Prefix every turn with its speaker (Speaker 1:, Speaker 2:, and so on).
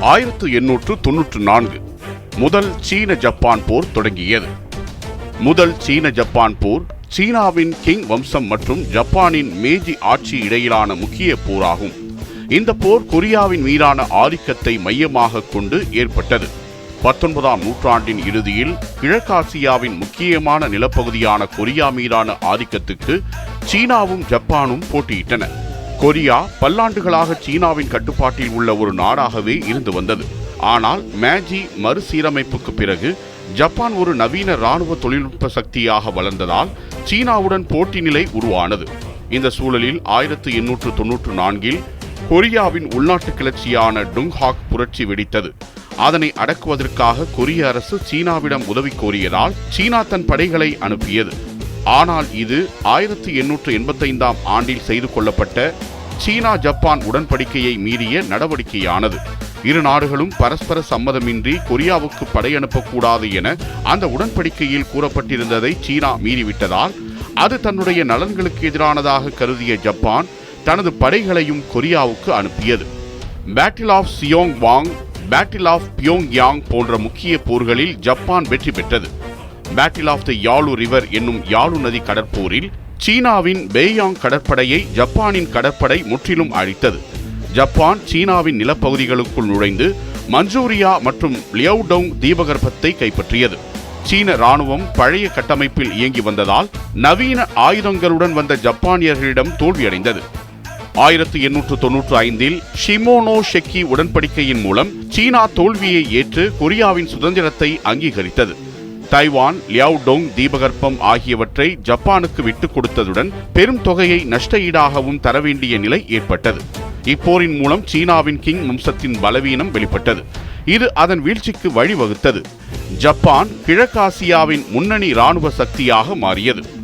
Speaker 1: 1894 முதல் சீன ஜப்பான் போர் தொடங்கியது. முதல் சீன ஜப்பான் போர் சீனாவின் கிங் வம்சம் மற்றும் ஜப்பானின் மேஜி ஆட்சி இடையிலான முக்கிய போராகும். இந்த போர் கொரியாவின் மீதான ஆதிக்கத்தை மையமாக கொண்டு ஏற்பட்டது. 19ஆம் நூற்றாண்டின் இறுதியில் கிழக்காசியாவின் முக்கியமான நிலப்பகுதியான கொரியா மீதான ஆதிக்கத்துக்கு சீனாவும் ஜப்பானும் போட்டியிட்டன. கொரியா பல்லாண்டுகளாக சீனாவின் கட்டுப்பாட்டில் உள்ள ஒரு நாடாகவே இருந்து வந்தது. ஆனால் மேஜி மறுசீரமைப்புக்கு பிறகு ஜப்பான் ஒரு நவீன இராணுவ தொழில்நுட்ப சக்தியாக வளர்ந்ததால் சீனாவுடன் போட்டி நிலை உருவானது. இந்த சூழலில் 1894 கொரியாவின் உள்நாட்டு கிளர்ச்சியான டுங்ஹாக் புரட்சி வெடித்தது. அதனை அடக்குவதற்காக கொரிய அரசு சீனாவிடம் உதவி கோரியதால் சீனா தன் படைகளை அனுப்பியது. ஆனால் இது 1885ஆம் ஆண்டில் செய்து கொள்ளப்பட்ட சீனா ஜப்பான் உடன்படிக்கையை மீறிய நடவடிக்கையானது. இரு நாடுகளும் பரஸ்பர சம்மதமின்றி கொரியாவுக்கு படை அனுப்பக்கூடாது என அந்த உடன்படிக்கையில் கூறப்பட்டிருந்ததை சீனா மீறிவிட்டதால் அது தன்னுடைய நலன்களுக்கு எதிரானதாக கருதிய ஜப்பான் தனது படைகளையும் கொரியாவுக்கு அனுப்பியது. Battle of Seonghwan, battle of பியோங் யாங் போன்ற முக்கிய போர்களில் ஜப்பான் வெற்றி பெற்றது. Battle of the Yalu river என்னும் யாலு நதி கடற்போரில் சீனாவின் பேயாங் கடற்படையை ஜப்பானின் கடற்படை முற்றிலும் அழித்தது. ஜப்பான் சீனாவின் நிலப்பகுதிகளுக்குள் நுழைந்து மஞ்சூரியா மற்றும் லியவுடோங் தீபகற்பத்தை கைப்பற்றியது. சீன ராணுவம் பழைய கட்டமைப்பில் இயங்கி வந்ததால் நவீன ஆயுதங்களுடன் வந்த ஜப்பானியர்களிடம் தோல்வியடைந்தது. 1895 ஷிமோனோசெக்கி உடன்படிக்கையின் மூலம் சீனா தோல்வியை ஏற்று கொரியாவின் சுதந்திரத்தை அங்கீகரித்தது. தைவான், லியாவுடோங் தீபகற்பம் ஆகியவற்றை ஜப்பானுக்கு விட்டுக் கொடுத்ததுடன் பெரும் தொகையை நஷ்ட ஈடாகவும் தர வேண்டிய நிலை ஏற்பட்டது. இப்போரின் மூலம் சீனாவின் கிங் வம்சத்தின் பலவீனம் வெளிப்பட்டது. இது அதன் வீழ்ச்சிக்கு வழிவகுத்தது. ஜப்பான் கிழக்காசியாவின் முன்னணி இராணுவ சக்தியாக மாறியது.